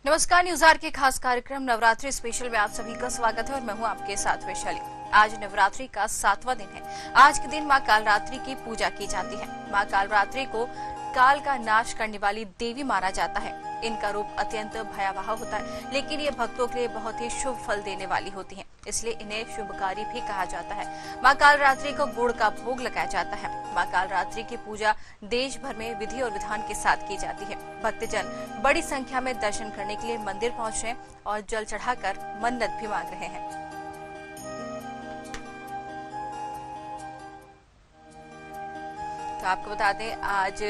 नमस्कार। News are के खास कार्यक्रम नवरात्रि स्पेशल में आप सभी का स्वागत है और मैं हूं आपके साथ वैशाली। आज नवरात्रि का 7वां दिन है। आज के दिन मां कालरात्रि की पूजा की जाती है। मां कालरात्रि को काल का नाश करने वाली देवी माना जाता है। इनका रूप अत्यंत भयावह होता है, लेकिन ये भक्तों के लिए बहुत ही शुभ फल देने वाली होती हैं, इसलिए इन्हें शुभकारी भी कहा जाता है। मां कालरात्रि को गुड़ का भोग लगाया जाता है। मां कालरात्रि की पूजा देश भर में विधि और विधान के साथ की जाती है। भक्तजन बड़ी संख्या में दर्शन करने के लिए मंदिर पहुंच रहे हैं और जल चढ़ाकर मन्नत भी मांग रहे हैं। तो आपको बता दें, आज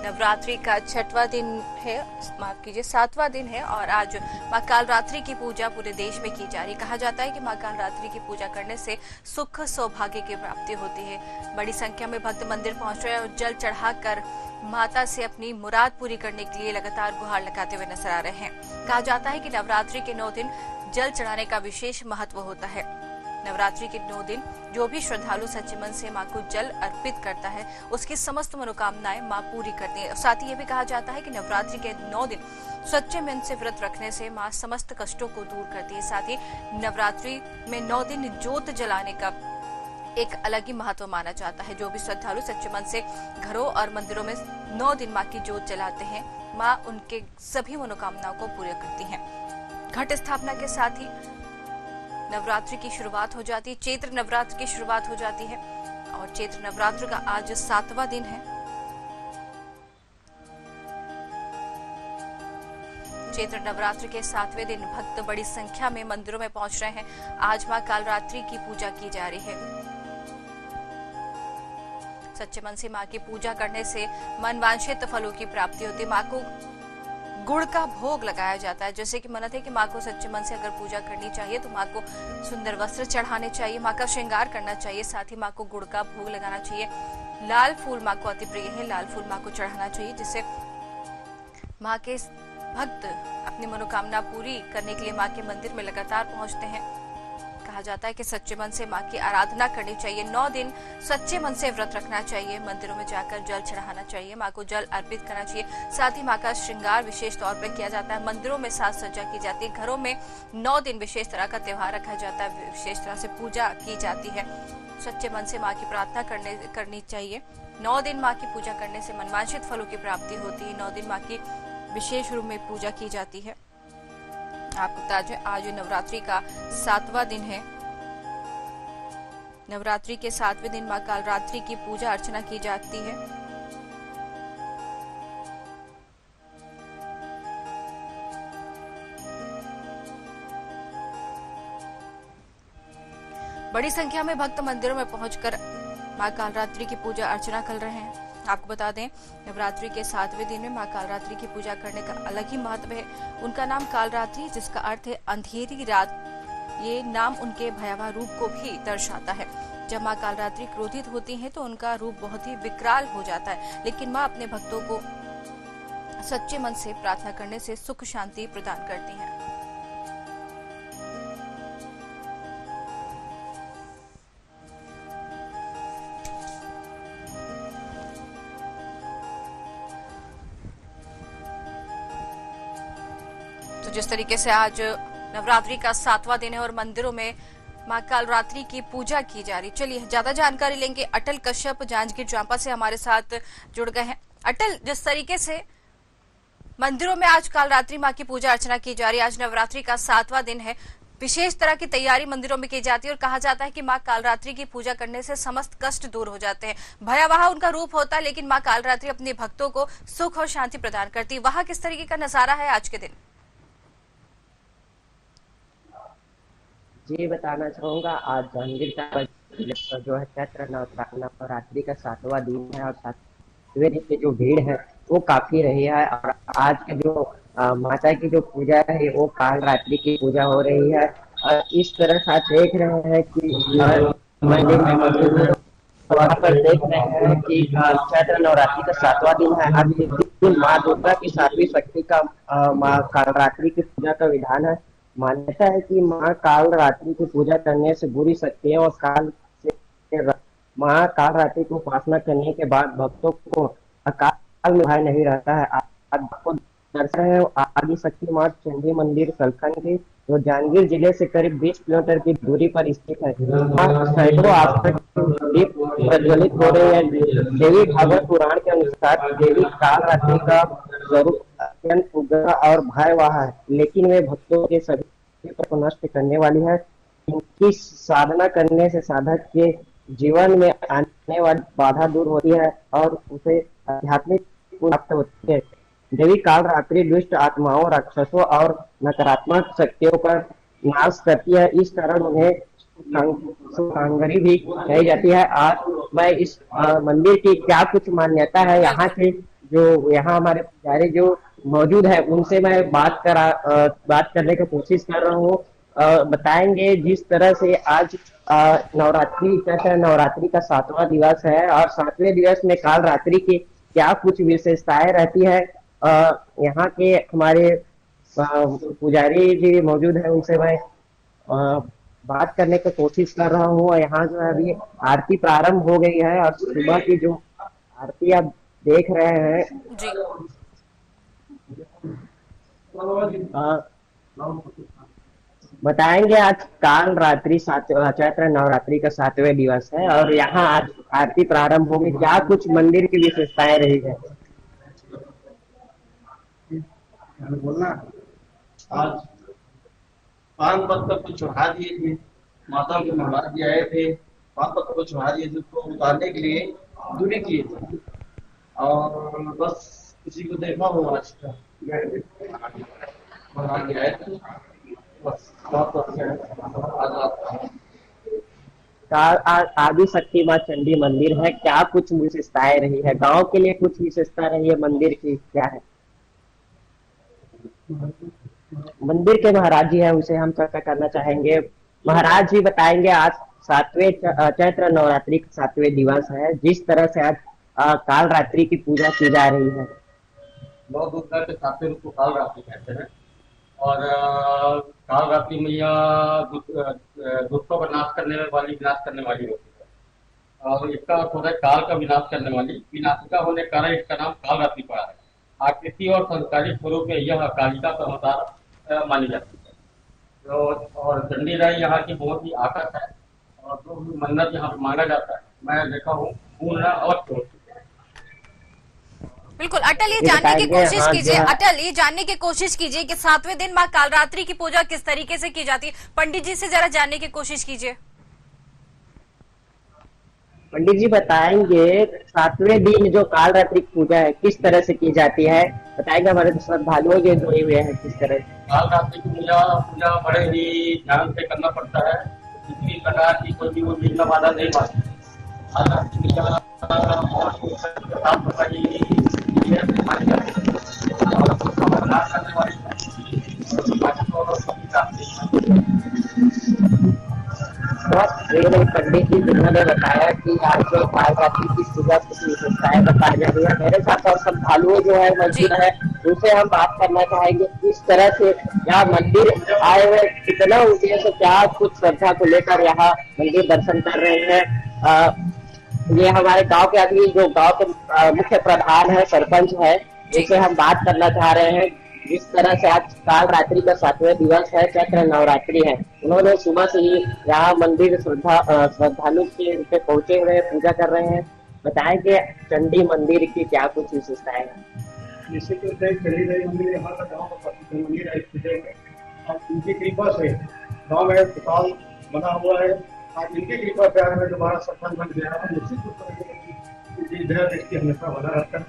नवरात्रि का 6वां दिन है, माफ कीजिए 7वां दिन है और आज मां कालरात्रि की पूजा पूरे देश में की जा रही। कहा जाता है कि मां कालरात्रि की पूजा करने से सुख सौभाग्य की प्राप्ति होती है। बड़ी संख्या में भक्त मंदिर पहुंच रहे हैं और जल चढ़ाकर माता से अपनी मुराद पूरी करने के लिए लगातार गुहार लगाते हुए नजर आ रहे हैं। कहा जाता है कि नवरात्रि के 9 दिन जल चढ़ाने का विशेष महत्व होता है। नवरात्रि के 9 दिन जो भी श्रद्धालु सच्चे मन से मां को जल अर्पित करता है, उसकी समस्त मनोकामनाएं मां पूरी करती है। साथ ही ये भी कहा जाता है कि नवरात्रि के 9 दिन सच्चे मन से व्रत रखने से मां समस्त कष्टों को दूर करती है। साथ ही नवरात्रि में 9 दिन जोत जलाने का एक अलग ही महत्व माना जाता है। जो भी श्रद्धालु सच्चे मन से घरों और मंदिरों में 9 दिन मां की जोत जलाते हैं, मां उनके सभी मनोकामनाओं को पूरी करती है। घट स्थापना के साथ ही नवरात्रि की शुरुआत हो जाती है। चैत्र नवरात्र की शुरुआत हो जाती है और चैत्र नवरात्र का आज 7वां दिन है। चैत्र नवरात्र के 7वें दिन भक्त बड़ी संख्या में मंदिरों में पहुंच रहे हैं। आज मां कालरात्रि की पूजा की जा रही है। सच्चे मन से मां की पूजा करने से मनवांछित फलों की प्राप्ति होती है। मां को गुड़ का भोग लगाया जाता है। जैसे कि मन्नत है कि मां को सच्चे मन से अगर पूजा करनी चाहिए तो मां को सुंदर वस्त्र चढ़ाने चाहिए, मां का श्रृंगार करना चाहिए, साथ ही मां को गुड़ का भोग लगाना चाहिए। लाल फूल मां को अति प्रिय है, लाल फूल मां को चढ़ाना चाहिए, जिससे मां के भक्त अपनी मनोकामना पूरी करने के लिए मां के मंदिर में लगातार पहुंचते हैं। कहा जाता है कि सच्चे मन से मां की आराधना करनी चाहिए। 9 दिन सच्चे मन से व्रत रखना चाहिए। मंदिरों में जाकर जल चढ़ाना चाहिए, मां को जल अर्पित करना चाहिए। साथ ही मां का श्रृंगार विशेष तौर पर किया जाता है। मंदिरों में साज सज्जा की जाती है। घरों में 9 दिन विशेष तरह का त्योहार रखा जाता है, विशेष तरह से पूजा की जाती है। सच्चे मन से मां की प्रार्थना करनी चाहिए। 9 दिन मां की पूजा करने से मनवांछित फलों की प्राप्ति होती है। 9 दिन मां की विशेष रूप में पूजा की जाती है। आपको बता दें, आज नवरात्रि का 7वां दिन है। नवरात्रि के 7वें दिन मां कालरात्रि की पूजा अर्चना की जाती है। बड़ी संख्या में भक्त मंदिरों में पहुंचकर मां कालरात्रि की पूजा अर्चना कर रहे हैं। आपको बता दें, नवरात्रि के 7वें दिन में मां कालरात्रि की पूजा करने का अलग ही महत्व है। उनका नाम कालरात्रि, जिसका अर्थ है अंधेरी रात, ये नाम उनके भयावह रूप को भी दर्शाता है। जब मां कालरात्रि क्रोधित होती हैं तो उनका रूप बहुत ही विकराल हो जाता है, लेकिन मां अपने भक्तों को सच्चे मन से प्रार्थना करने से सुख शांति प्रदान करती हैं। तो जिस तरीके से आज नवरात्रि का 7वां दिन है और मंदिरों में मां कालरात्रि की पूजा की जा रही। चलिए ज्यादा जानकारी लेंगे। अटल कश्यप जांजगीर चांपा से हमारे साथ जुड़ गए हैं। अटल, जिस तरीके से मंदिरों में आज कालरात्रि मां की पूजा अर्चना की जा रही है, आज नवरात्रि का 7वां दिन है, विशेष तरह की तैयारी मंदिरों में की जाती है और कहा जाता है कि मां कालरात्रि की पूजा करने से समस्त कष्ट दूर हो जाते हैं। भयावह उनका रूप होता है, लेकिन मां कालरात्रि अपने भक्तों को सुख और शांति प्रदान करती है। वहां किस तरीके का नजारा है आज के दिन? जी बताना चाहूंगा, आज जांजगीर चांपा जो है चैत्र नवरात्रि का 7वां दिन है और 7वें दिन की जो भीड़ है वो काफी रही है। और आज के जो माता की जो पूजा है वो कालरात्रि की पूजा हो रही है। और इस तरह से आप देख रहे हैं कि मंदिर में मौजूद है, वहाँ पर देख रहे हैं कि चैत्र नवरात्रि का 7वां दिन है। आज इस दिन माँ दुर्गा की 7वीं शक्ति का माँ कालरात्रि की पूजा का विधान है। मान्यता है कि माँ कालरात्रि की पूजा करने से बुरी शक्तियां और काल से माँ कालरात्रि की उपासना करने के बाद भक्तों को अकाल में भय नहीं रहता है। आज आपको दर्शन है आदि शक्ति माँ चंडी मंदिर सलखन की, जो जांजगीर जिले से करीब 20 किलोमीटर की दूरी पर स्थित है। यहाँ सैकड़ों आस्था के दीप प्रज्वलित हो रहे हैं। देवी भागवत पुराण के अनुसार देवी काल रात्रि का स्वरूप अत्यंत उग्र और भयावह है, लेकिन वे भक्तों के सभी को नष्ट करने वाली है। इनकी साधना करने से साधक के जीवन में आने वाली बाधा दूर होती है और उसे आध्यात्मिक प्राप्त होती है। देवी काल रात्रि दुष्ट आत्माओं, राक्षसों और नकारात्मक शक्तियों पर नाश करती है। इस कारण उन्हें सुखांगरी भी कही जाती है। आज मैं इस मंदिर की क्या कुछ मान्यता है, यहाँ के जो यहाँ हमारे पुजारी जो मौजूद है उनसे मैं बात करने की कोशिश कर रहा हूँ। बताएंगे जिस तरह से आज नवरात्रि चैत्र नवरात्रि का 7वां दिवस है और 7वें दिवस में काल रात्रि की क्या कुछ विशेषताएं रहती है। यहाँ के हमारे पुजारी जी मौजूद है, उनसे मैं बात करने की कोशिश कर रहा हूँ। यहाँ जो है अभी आरती प्रारंभ हो गई है और सुबह की जो आरती आप देख रहे हैं जी। बताएंगे आज काल रात्रि चैत्र नवरात्रि का 7वें दिवस है और यहाँ आज आरती प्रारंभ होगी। क्या कुछ मंदिर की विशेषताएं रही है? बोलना आज पान पत्थर को चढ़ा दिए थे, माता को नवरात्रि आए थे, पान पत्थर को चढ़ा दिए थे, उसको उतारने के लिए दूरी किए थे और बस किसी को देखा हो आज का आए थे, बस बहुत आदि शक्ति माँ चंडी मंदिर है। क्या कुछ विशेषताएं रही है? गांव के लिए कुछ विशेषता रही है मंदिर की, क्या है? मंदिर के महाराज जी हैं, उनसे हम चर्चा करना चाहेंगे। महाराज जी बताएंगे आज 7वें चैत्र नवरात्रि का 7वें दिवस है, जिस तरह से आज काल रात्रि की पूजा की जा रही है। बहुत दूर के 7वें रूप को काल रात्रि कहते हैं और काल रात्रि मैया दुष्टों का नाश करने वाली होती है और इसका अर्थ होता है काल का विनाश करने वाली। विनाशिका होने के कारण इसका नाम काल रात्रि पड़ा है। आकृति और संस्कारी स्वरूप में यह कालिका का अवतार मानी जाती है। तो और चंडी राय यहाँ की बहुत ही आकर्षक है और जो भी मन्नत यहाँ पे मांगा जाता है मैं देखा हूँ पूर्ण अवश्य होती है। बिल्कुल अटल, ये जानने की कोशिश कीजिए, अटल ये जानने की कोशिश कीजिए कि 7वें दिन माँ कालरात्रि की पूजा किस तरीके से की जाती है। पंडित जी से जरा जानने की कोशिश कीजिए। पंडित जी बताएंगे 7वें दिन जो काल रात्रि की पूजा है किस तरह से की जाती है, बताएंगे हमारे श्रद्धालुओं जो जुड़े हुए हैं किस तरह से। काल रात्रि की पूजा बड़े ही ध्यान से करना पड़ता है। किसी प्रकार की कोई भी वो विघ्न बाधा नहीं पाती। काल रात्रि की पूजा साफ सफाई मानी जाती है और करने वाली पंडित जी जिन्होंने बताया कि आज जो काल रात्रि की पूजा कुछ विशेषताएं बताई जा रही है, मेरे साथ और श्रद्धालुओं जो है मौजूद है, उनसे हम बात करना चाहेंगे किस तरह से यहाँ मंदिर आए हुए, कितना उद्देश्य, क्या कुछ श्रद्धा को लेकर यहाँ मंदिर दर्शन कर रहे हैं। ये हमारे गांव के आदमी जो गांव के मुख्य प्रधान है, सरपंच है, जिनसे हम बात करना चाह रहे हैं। जिस तरह से आज काल रात्रि का 7वें दिवस है, चैत्र नवरात्रि है, उन्होंने सुबह से ही यहाँ मंदिर श्रद्धालु के रूप में पहुंचे हुए पूजा कर रहे हैं। बताएंगे चंडी मंदिर की क्या कुछ विशेषताएं हैं। निश्चित रूप से चंडी देवी मंदिर यहाँ का गाँव का प्रसिद्ध मंदिर है और इनकी कृपा से गाँव में अस्पताल बना हुआ है। आज इनकी कृपा से आज में दोबारा सरपंच बन गया है। निश्चित रूप से इसकी हमेशा बना रहता है।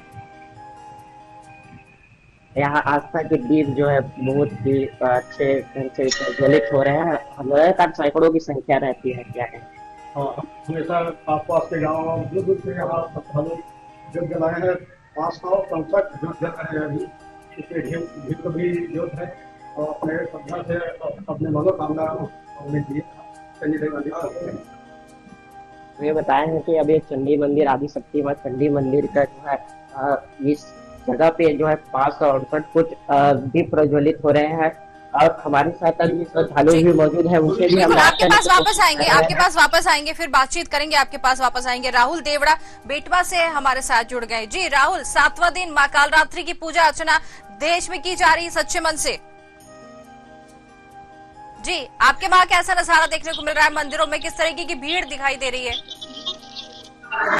यहाँ आस्था के दीप जो है बहुत ही अच्छे ढंग से प्रज्वलित हो रहे हैं। लगातार सैकड़ों की संख्या रहती है, क्या है? हाँ, हमेशा आसपास के गाँव दूर दूर से यहाँ श्रद्धालु जल जलाए हैं। 565 जोत जल रहे हैं अभी। इसके ढेर भी जोत है और अपने श्रद्धा से अपने मनोकामना उन्हें दिए चंडी देवी मंदिर। ये बताए हैं कि अभी चंडी मंदिर आदि शक्ति माँ चंडी मंदिर का जो है इस जगह पे जो है 568 कुछ दीप प्रज्वलित हो रहे हैं और हमारे साथ अभी श्रद्धालु भी मौजूद है, उनसे भी हम बिल्कुल, आपके पास वापस आएंगे, कर रहे आपके हैं। पास वापस आएंगे, फिर बातचीत करेंगे, आपके पास वापस आएंगे। राहुल देवड़ा बेटवा से हमारे साथ जुड़ गए। जी राहुल, 7वां दिन मां कालरात्रि की पूजा अर्चना देश में की जा रही सच्चे मन से। जी, आपके वहां कैसा नजारा देखने को मिल रहा है? मंदिरों में किस तरीके की भीड़ दिखाई दे रही है?